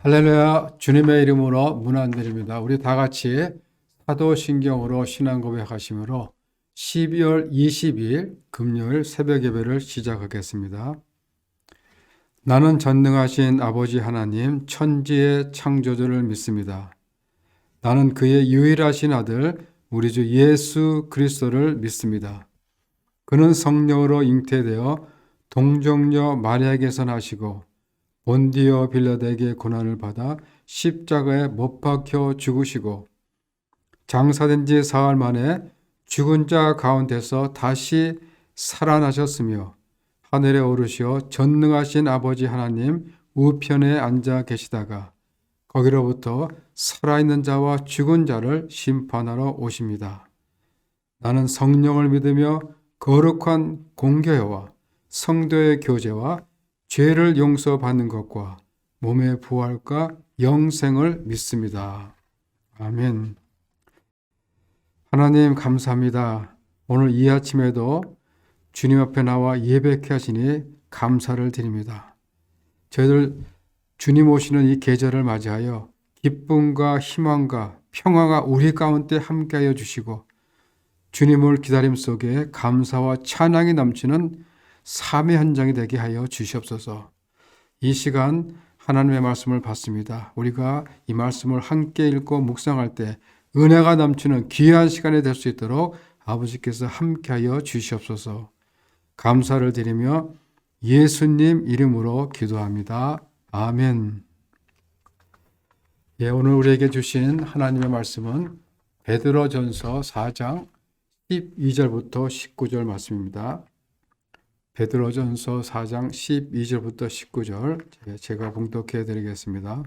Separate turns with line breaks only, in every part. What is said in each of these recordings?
할렐루야, 주님의 이름으로 문안드립니다. 우리 다 같이 사도신경으로 신앙 고백하심으로 12월 20일 금요일 새벽 예배를 시작하겠습니다. 나는 전능하신 아버지 하나님 천지의 창조주를 믿습니다. 나는 그의 유일하신 아들 우리 주 예수 그리스도를 믿습니다. 그는 성령으로 잉태되어 동정녀 마리아에게서 나시고 본디오 빌라도에게 고난을 받아 십자가에 못 박혀 죽으시고 장사된 지 사흘 만에 죽은 자 가운데서 다시 살아나셨으며 하늘에 오르시어 전능하신 아버지 하나님 우편에 앉아 계시다가 거기로부터 살아있는 자와 죽은 자를 심판하러 오십니다. 나는 성령을 믿으며 거룩한 공교회와 성도의 교제와 죄를 용서받는 것과 몸의 부활과 영생을 믿습니다. 아멘. 하나님 감사합니다. 오늘 이 아침에도 주님 앞에 나와 예배케 하시니 감사를 드립니다. 저희들 주님 오시는 이 계절을 맞이하여 기쁨과 희망과 평화가 우리 가운데 함께하여 주시고 주님을 기다림 속에 감사와 찬양이 넘치는 삶의 현장이 되게 하여 주시옵소서. 이 시간 하나님의 말씀을 받습니다. 우리가 이 말씀을 함께 읽고 묵상할 때 은혜가 넘치는 귀한 시간이 될 수 있도록 아버지께서 함께하여 주시옵소서. 감사를 드리며 예수님 이름으로 기도합니다. 아멘. 오늘 우리에게 주신 하나님의 말씀은 베드로전서 4장 12절부터 19절 말씀입니다. 베드로전서 4장 12절부터 19절 제가 봉독해 드리겠습니다.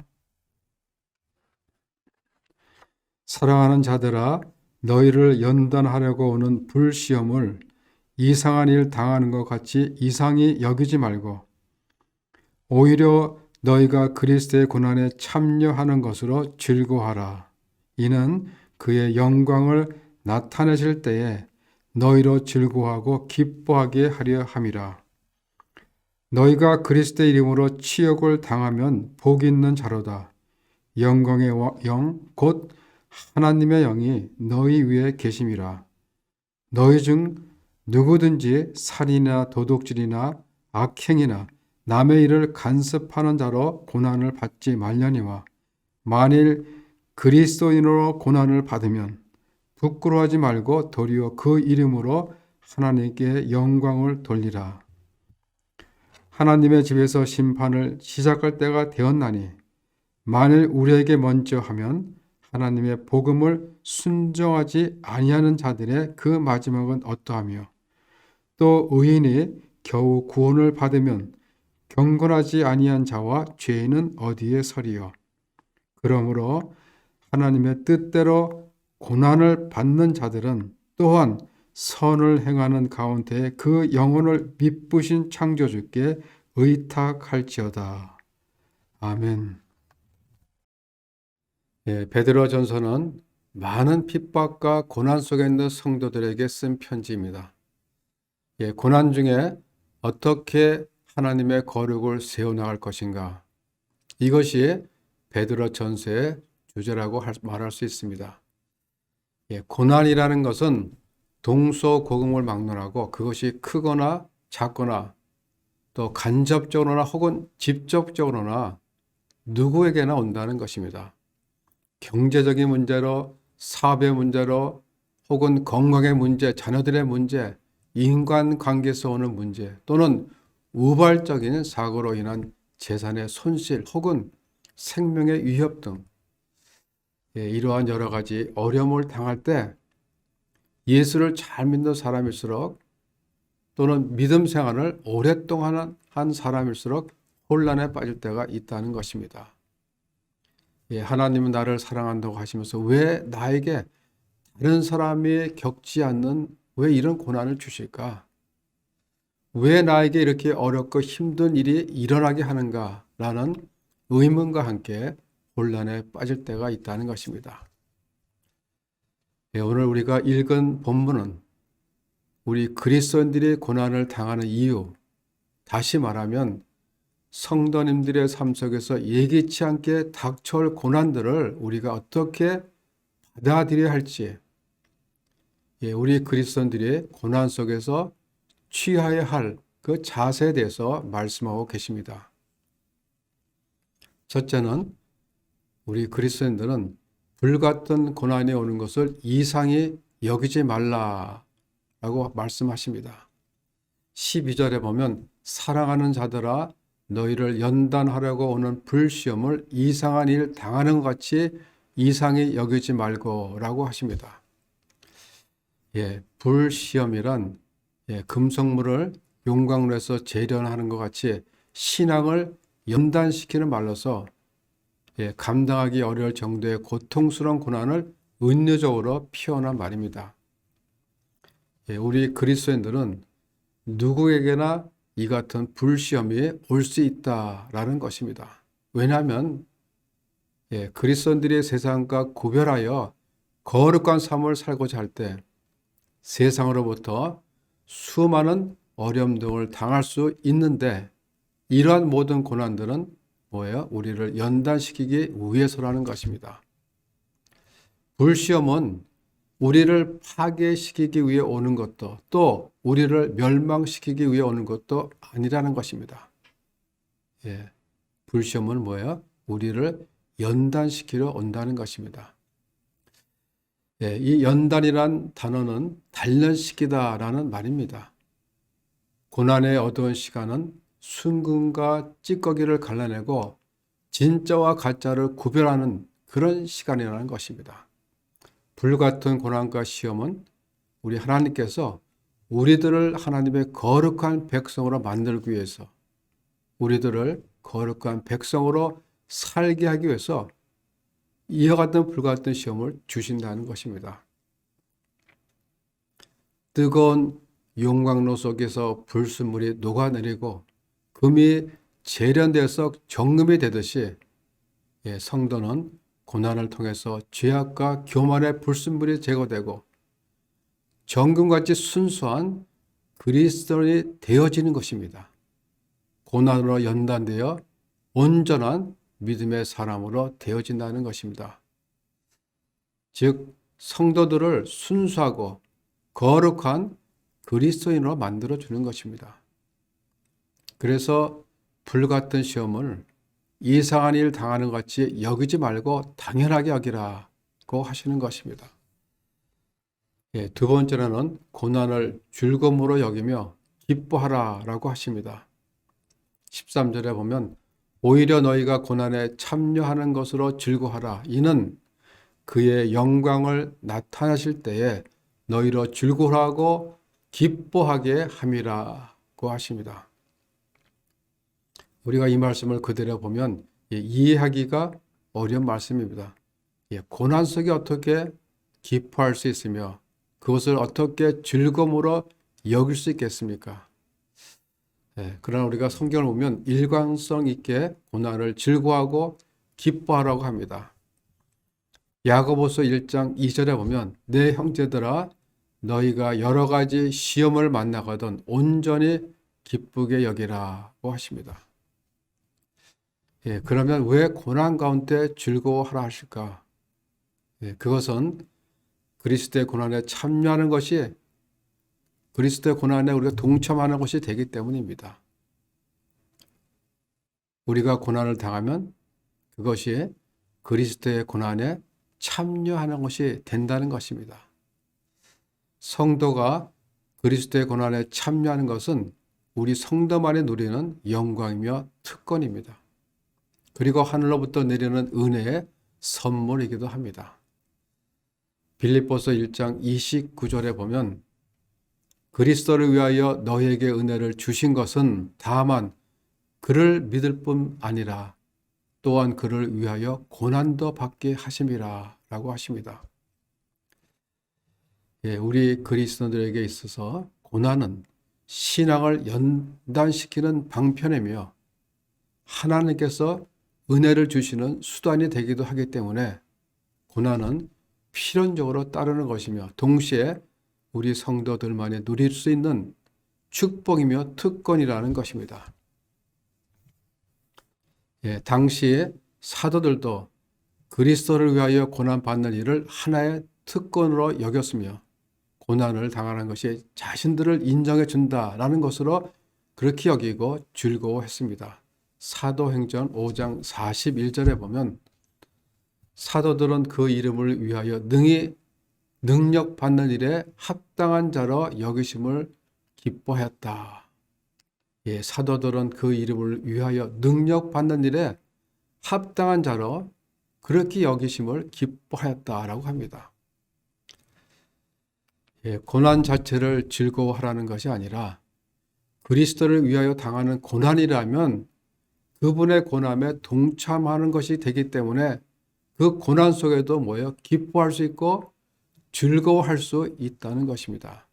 사랑하는 자들아, 너희를 연단하려고 오는 불시험을 이상한 일 당하는 것 같이 이상히 여기지 말고 오히려 너희가 그리스도의 고난에 참여하는 것으로 즐거워하라. 이는 그의 영광을 나타내실 때에 너희로 즐거워하고 기뻐하게 하려 함이라. 너희가 그리스도의 이름으로 치욕을 당하면 복 있는 자로다. 영광의 영 곧 하나님의 영이 너희 위에 계심이라. 너희 중 누구든지 살인이나 도둑질이나 악행이나 남의 일을 간섭하는 자로 고난을 받지 말려니와 만일 그리스도인으로 고난을 받으면 부끄러워하지 말고 도리어 그 이름으로 하나님께 영광을 돌리라. 하나님의 집에서 심판을 시작할 때가 되었나니 만일 우리에게 먼저 하면 하나님의 복음을 순종하지 아니하는 자들의 그 마지막은 어떠하며 또 의인이 겨우 구원을 받으면 경건하지 아니한 자와 죄인은 어디에 서리요. 그러므로 하나님의 뜻대로 고난을 받는 자들은 또한 선을 행하는 가운데 그 영혼을 미쁘신 창조주께 의탁할지어다. 아멘. 베드로전서는 많은 핍박과 고난 속에 있는 성도들에게 쓴 편지입니다. 고난 중에 어떻게 하나님의 거룩을 세워나갈 것인가, 이것이 베드로전서의 주제라고 말할 수 있습니다. 고난이라는 것은 동서고금을 막론하고 그것이 크거나 작거나 또 간접적으로나 혹은 직접적으로나 누구에게나 온다는 것입니다. 경제적인 문제로, 사업의 문제로, 혹은 건강의 문제, 자녀들의 문제, 인간관계에서 오는 문제, 또는 우발적인 사고로 인한 재산의 손실 혹은 생명의 위협 등 이러한 여러 가지 어려움을 당할 때 예수를 잘 믿는 사람일수록 또는 믿음 생활을 오랫동안 한 사람일수록 혼란에 빠질 때가 있다는 것입니다. 하나님은 나를 사랑한다고 하시면서 왜 나에게 다른 사람이 겪지 않는 왜 이런 고난을 주실까? 왜 나에게 이렇게 어렵고 힘든 일이 일어나게 하는가? 라는 의문과 함께 혼란에 빠질 때가 있다는 것입니다. 오늘 우리가 읽은 본문은 우리 그리스도인들이 고난을 당하는 이유, 다시 말하면 성도님들의 삶 속에서 예기치 않게 닥쳐올 고난들을 우리가 어떻게 받아들여야 할지, 우리 그리스도인들이 고난 속에서 취해야 할 그 자세에 대해서 말씀하고 계십니다. 첫째는 우리 그리스도인들은 불같은 고난이 오는 것을 이상히 여기지 말라라고 말씀하십니다. 12절에 보면 사랑하는 자들아 너희를 연단하려고 오는 불시험을 이상한 일 당하는 것 같이 이상히 여기지 말고라고 하십니다. 불시험이란 금속물을 용광로에서 재련하는 것 같이 신앙을 연단시키는 말로서 감당하기 어려울 정도의 고통스러운 고난을 은유적으로 표현한 말입니다. 우리 그리스도인들은 누구에게나 이 같은 불시험이 올 수 있다라는 것입니다. 왜냐하면 그리스도인들이 세상과 구별하여 거룩한 삶을 살고자 할 때 세상으로부터 수많은 어려움 등을 당할 수 있는데 이러한 모든 고난들은 뭐예요? 우리를 연단시키기 위해서라는 것입니다. 불시험은 우리를 파괴시키기 위해 오는 것도 또 우리를 멸망시키기 위해 오는 것도 아니라는 것입니다. 불시험은 뭐예요? 우리를 연단시키려 온다는 것입니다. 이 연단이란 단어는 단련시키다라는 말입니다. 고난의 어두운 시간은 순금과 찌꺼기를 갈라내고 진짜와 가짜를 구별하는 그런 시간이라는 것입니다. 불같은 고난과 시험은 우리 하나님께서 우리들을 하나님의 거룩한 백성으로 만들기 위해서 우리들을 거룩한 백성으로 살게 하기 위해서 이와 같은 불같은 시험을 주신다는 것입니다. 뜨거운 용광로 속에서 불순물이 녹아내리고 금이 재련돼서 정금이 되듯이 성도는 고난을 통해서 죄악과 교만의 불순물이 제거되고 정금같이 순수한 그리스도인이 되어지는 것입니다. 고난으로 연단되어 온전한 믿음의 사람으로 되어진다는 것입니다. 즉 성도들을 순수하고 거룩한 그리스도인으로 만들어주는 것입니다. 그래서 불같은 시험을 이상한 일 당하는 것 같이 여기지 말고 당연하게 여기라고 하시는 것입니다. 두 번째로는 고난을 즐거움으로 여기며 기뻐하라라고 하십니다. 13절에 보면 오히려 너희가 고난에 참여하는 것으로 즐거워하라. 이는 그의 영광을 나타나실 때에 너희로 즐거워하고 기뻐하게 함이라고 하십니다. 우리가 이 말씀을 그대로 보면 이해하기가 어려운 말씀입니다. 고난 속에 어떻게 기뻐할 수 있으며 그것을 어떻게 즐거움으로 여길 수 있겠습니까? 그러나 우리가 성경을 보면 일관성 있게 고난을 즐거워하고 기뻐하라고 합니다. 야고보서 1장 2절에 보면 내 형제들아 너희가 여러 가지 시험을 만나거든 온전히 기쁘게 여기라고 하십니다. 그러면 왜 고난 가운데 즐거워하라 하실까? 그것은 그리스도의 고난에 참여하는 것이 그리스도의 고난에 우리가 동참하는 것이 되기 때문입니다. 우리가 고난을 당하면 그것이 그리스도의 고난에 참여하는 것이 된다는 것입니다. 성도가 그리스도의 고난에 참여하는 것은 우리 성도만이 누리는 영광이며 특권입니다. 그리고 하늘로부터 내리는 은혜의 선물이기도 합니다. 빌립보서 1장 29절에 보면 그리스도를 위하여 너희에게 은혜를 주신 것은 다만 그를 믿을 뿐 아니라 또한 그를 위하여 고난도 받게 하심이라 라고 하십니다. 우리 그리스도인들에게 있어서 고난은 신앙을 연단시키는 방편이며 하나님께서 은혜를 주시는 수단이 되기도 하기 때문에 고난은 필연적으로 따르는 것이며 동시에 우리 성도들만이 누릴 수 있는 축복이며 특권이라는 것입니다. 당시 사도들도 그리스도를 위하여 고난받는 일을 하나의 특권으로 여겼으며 고난을 당하는 것이 자신들을 인정해 준다라는 것으로 그렇게 여기고 즐거워했습니다. 사도행전 5장 41절에 보면 사도들은 그 이름을 위하여 능히 능력 받는 일에 합당한 자로 여기심을 기뻐했다. 사도들은 그 이름을 위하여 능력 받는 일에 합당한 자로 그렇게 여기심을 기뻐하였다라고 합니다. 고난 자체를 즐거워하라는 것이 아니라 그리스도를 위하여 당하는 고난이라면 그분의 고난에 동참하는 것이 되기 때문에 그 고난 속에도 기뻐할 수 있고 즐거워할 수 있다는 것입니다.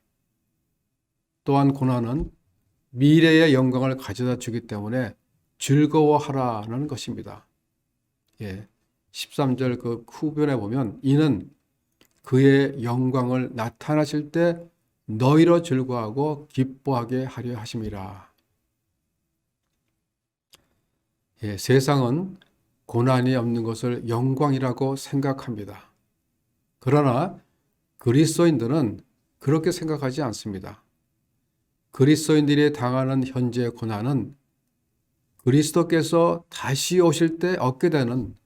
또한 고난은 미래의 영광을 가져다 주기 때문에 즐거워하라는 것입니다. 13절 그 후변에 보면 이는 그의 영광을 나타나실 때 너희로 즐거워하고 기뻐하게 하려 하심이라. 세상은 고난이 없는 것을 영광이라고 생각합니다. 그러나 그리스도인들은 그렇게 생각하지 않습니다. 그리스도인들이 당하는 현재의 고난은 그리스도께서 다시 오실 때 얻게 되는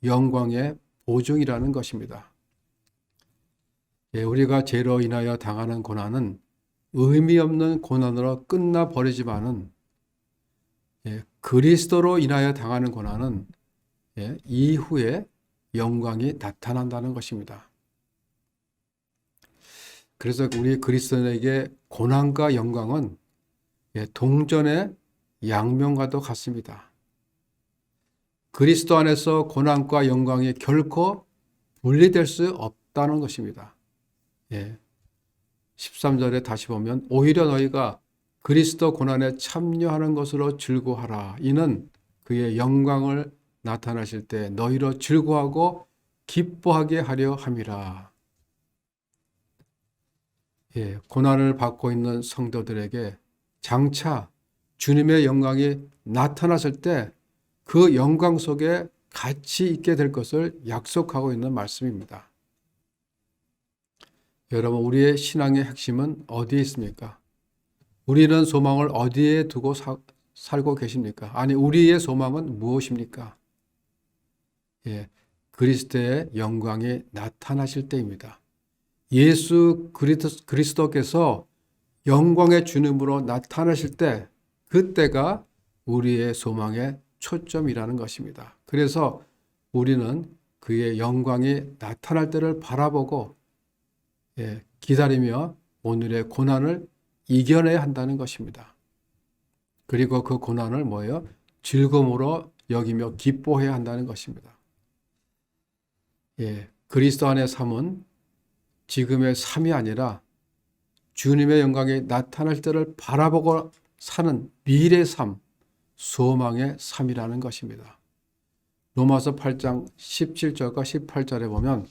영광의 보증이라는 것입니다. 우리가 죄로 인하여 당하는 고난은 의미 없는 고난으로 끝나버리지만은 그리스도로 인하여 당하는 고난은 이후에 영광이 나타난다는 것입니다. 그래서 우리 그리스도인에게 고난과 영광은 동전의 양면과도 같습니다. 그리스도 안에서 고난과 영광이 결코 분리될 수 없다는 것입니다. 13절에 다시 보면 오히려 너희가 그리스도 고난에 참여하는 것으로 즐거워하라. 이는 그의 영광을 나타나실 때 너희로 즐거워하고 기뻐하게 하려 함이라. 고난을 받고 있는 성도들에게 장차 주님의 영광이 나타났을 때 그 영광 속에 같이 있게 될 것을 약속하고 있는 말씀입니다. 여러분, 우리의 신앙의 핵심은 어디에 있습니까? 우리는 소망을 어디에 두고 살고 계십니까? 아니, 우리의 소망은 무엇입니까? 그리스도의 영광이 나타나실 때입니다. 예수 그리스도께서 영광의 주님으로 나타나실 때 그때가 우리의 소망의 초점이라는 것입니다. 그래서 우리는 그의 영광이 나타날 때를 바라보고 기다리며 오늘의 고난을 이겨내야 한다는 것입니다. 그리고 그 고난을 즐거움으로 여기며 기뻐해야 한다는 것입니다. 그리스도 안의 삶은 지금의 삶이 아니라 주님의 영광이 나타날 때를 바라보고 사는 미래의 삶, 소망의 삶이라는 것입니다. 로마서 8장 17절과 18절에 보면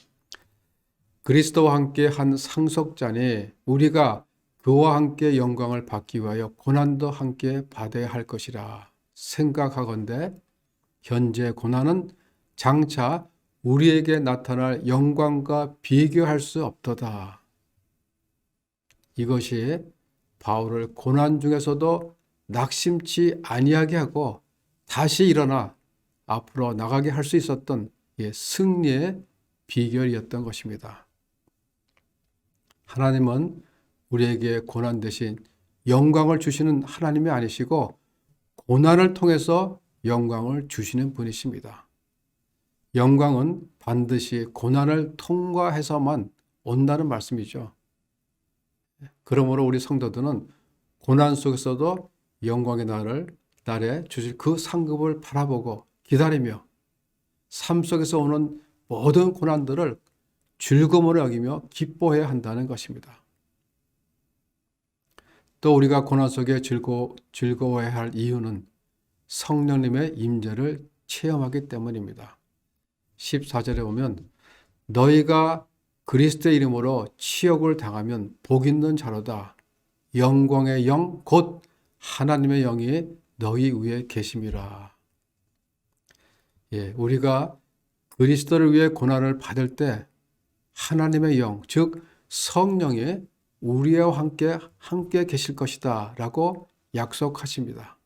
그리스도와 함께 한 상속자니 우리가 그와 함께 영광을 받기 위하여 고난도 함께 받아야 할 것이라 생각하건대 현재 고난은 장차 우리에게 나타날 영광과 비교할 수 없도다. 이것이 바울을 고난 중에서도 낙심치 아니하게 하고 다시 일어나 앞으로 나가게 할 수 있었던 승리의 비결이었던 것입니다. 하나님은 우리에게 고난 대신 영광을 주시는 하나님이 아니시고 고난을 통해서 영광을 주시는 분이십니다. 영광은 반드시 고난을 통과해서만 온다는 말씀이죠. 그러므로 우리 성도들은 고난 속에서도 영광의 날에 주실 그 상급을 바라보고 기다리며 삶 속에서 오는 모든 고난들을 즐거움으로 여기며 기뻐해야 한다는 것입니다. 또 우리가 고난 속에 즐거워해야 할 이유는 성령님의 임재를 체험하기 때문입니다. 14절에 보면 너희가 그리스도의 이름으로 치욕을 당하면 복 있는 자로다. 영광의 영 곧 하나님의 영이 너희 위에 계심이라. 우리가 그리스도를 위해 고난을 받을 때 하나님의 영, 즉 성령이 우리와 함께 계실 것이다 라고 약속하십니다.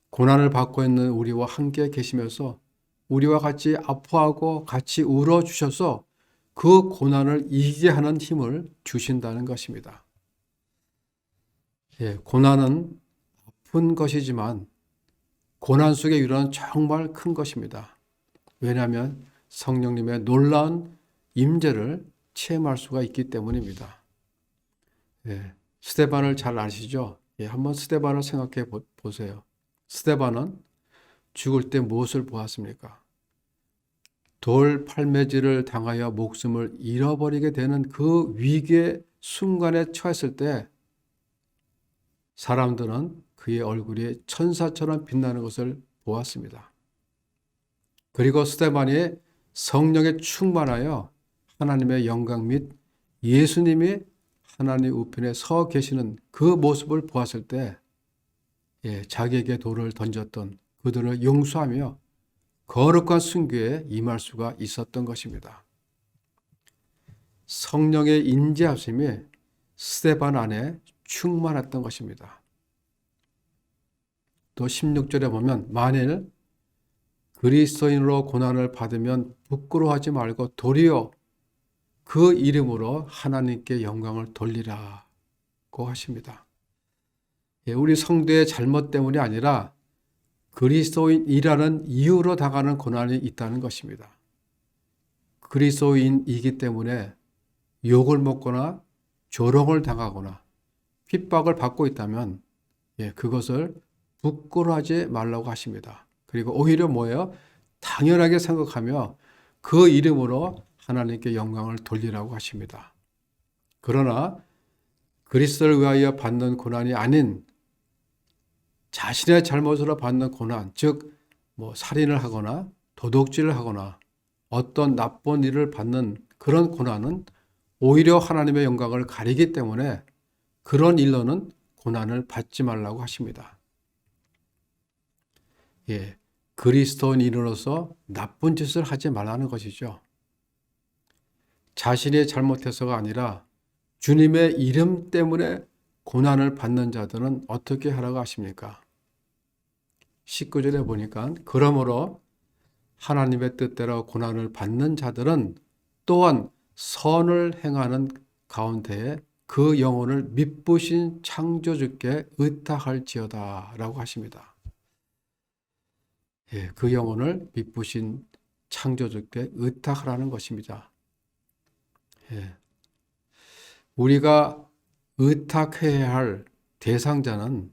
고난을 받고 있는 우리와 함께 계시면서 우리와 같이 아파하고 같이 울어주셔서 그 고난을 이기게 하는 힘을 주신다는 것입니다. 고난은 아픈 것이지만 고난 속의 위로는 정말 큰 것입니다. 왜냐하면 성령님의 놀라운 임재를 체험할 수가 있기 때문입니다. 스데반을 잘 아시죠? 한번 스데반을 생각해 보세요. 스데반은 죽을 때 무엇을 보았습니까? 돌 팔매질을 당하여 목숨을 잃어버리게 되는 그 위기의 순간에 처했을 때 사람들은 그의 얼굴이 천사처럼 빛나는 것을 보았습니다. 그리고 스데반이 성령에 충만하여 하나님의 영광 및 예수님이 하나님 우편에 서 계시는 그 모습을 보았을 때 자기에게 돌을 던졌던 그들을 용서하며 거룩한 순교에 임할 수가 있었던 것입니다. 성령의 인재하심이 스데반 안에 충만했던 것입니다. 또 16절에 보면 만일 그리스도인으로 고난을 받으면 부끄러워하지 말고 도리어 그 이름으로 하나님께 영광을 돌리라고 하십니다. 우리 성도의 잘못 때문이 아니라 그리스도인이라는 이유로 당하는 고난이 있다는 것입니다. 그리스도인이기 때문에 욕을 먹거나 조롱을 당하거나 핍박을 받고 있다면 그것을 부끄러워하지 말라고 하십니다. 그리고 오히려 뭐예요? 당연하게 생각하며 그 이름으로 하나님께 영광을 돌리라고 하십니다. 그러나 그리스도를 위하여 받는 고난이 아닌 자신의 잘못으로 받는 고난, 즉 살인을 하거나 도둑질을 하거나 어떤 나쁜 일을 받는 그런 고난은 오히려 하나님의 영광을 가리기 때문에 그런 일로는 고난을 받지 말라고 하십니다. 그리스도인으로서 나쁜 짓을 하지 말라는 것이죠. 자신이 잘못해서가 아니라 주님의 이름 때문에 고난을 받는 자들은 어떻게 하라고 하십니까? 19절에 보니까 그러므로 하나님의 뜻대로 고난을 받는 자들은 또한 선을 행하는 가운데에 그 영혼을 미쁘신 창조주께 의탁할지어다 라고 하십니다. 그 영혼을 미쁘신 창조주께 의탁하라는 것입니다. 우리가 의탁해야 할 대상자는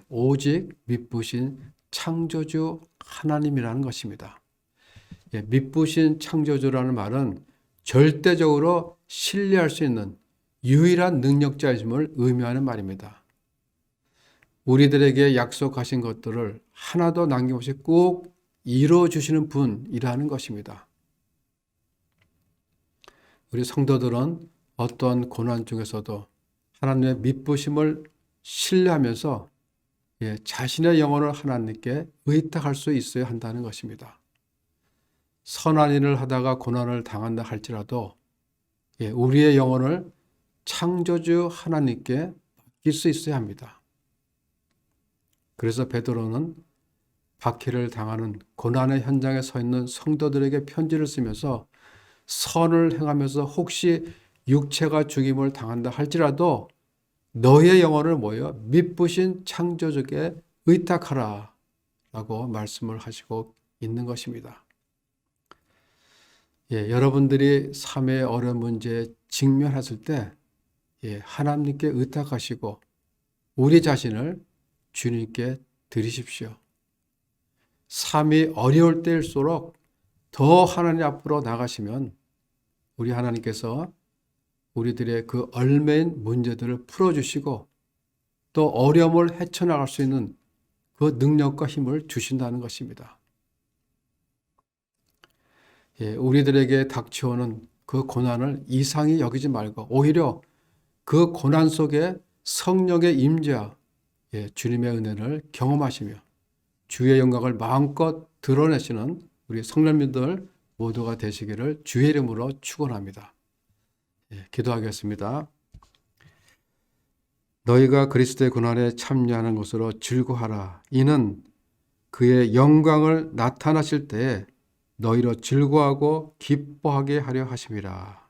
오직 미쁘신 창조주 하나님이라는 것입니다. 미쁘신 창조주라는 말은 절대적으로 신뢰할 수 있는 유일한 능력자임을 의미하는 말입니다. 우리들에게 약속하신 것들을 하나도 남김없이 꼭 이루어주시는 분이라는 것입니다. 우리 성도들은 어떠한 고난 중에서도 하나님의 미쁘심을 신뢰하면서 자신의 영혼을 하나님께 의탁할 수 있어야 한다는 것입니다. 선한 일을 하다가 고난을 당한다 할지라도 우리의 영혼을 창조주 하나님께 맡길 수 있어야 합니다. 그래서 베드로는 박해를 당하는 고난의 현장에 서 있는 성도들에게 편지를 쓰면서 선을 행하면서 혹시 육체가 죽임을 당한다 할지라도 너의 영혼을 미쁘신 창조주께 의탁하라 라고 말씀을 하시고 있는 것입니다. 여러분들이 삶의 어려운 문제에 직면했을 때 하나님께 의탁하시고 우리 자신을 주님께 드리십시오. 삶이 어려울 때일수록 더 하나님 앞으로 나가시면 우리 하나님께서 우리들의 그 얽매인 문제들을 풀어주시고 또 어려움을 헤쳐나갈 수 있는 그 능력과 힘을 주신다는 것입니다. 우리들에게 닥쳐오는 그 고난을 이상히 여기지 말고 오히려 그 고난 속에 성령의 임재와 주님의 은혜를 경험하시며 주의 영광을 마음껏
드러내시는 우리 성도님들 모두가 되시기를 주의 이름으로 축원합니다. 기도하겠습니다. 너희가 그리스도의 고난에 참여하는 것으로 즐거워하라. 이는 그의 영광을 나타나실 때에 너희로 즐거워하고 기뻐하게 하려 하심이라.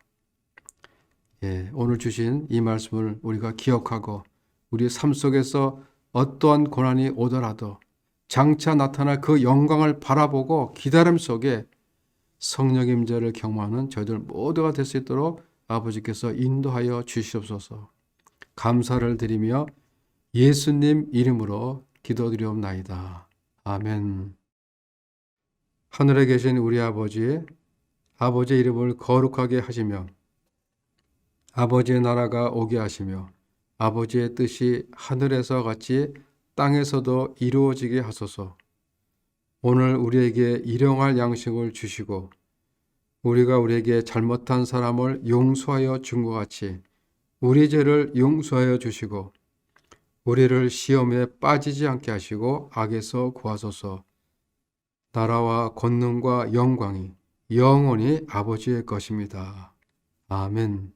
오늘 주신 이 말씀을 우리가 기억하고 우리 삶 속에서 어떠한 고난이 오더라도 장차 나타날 그 영광을 바라보고 기다림 속에 성령 임재를 경험하는 저희들 모두가 될 수 있도록 아버지께서 인도하여 주시옵소서. 감사를 드리며 예수님 이름으로 기도드리옵나이다. 아멘. 하늘에 계신 우리 아버지의 이름을 거룩하게 하시며 아버지의 나라가 오게 하시며 아버지의 뜻이 하늘에서 같이 땅에서도 이루어지게 하소서. 오늘 우리에게 일용할 양식을 주시고 우리가 우리에게 잘못한 사람을 용서하여 준 것 같이 우리 죄를 용서하여 주시고 우리를 시험에 빠지지 않게 하시고 악에서 구하소서. 나라와 권능과 영광이 영원히 아버지의 것입니다. 아멘.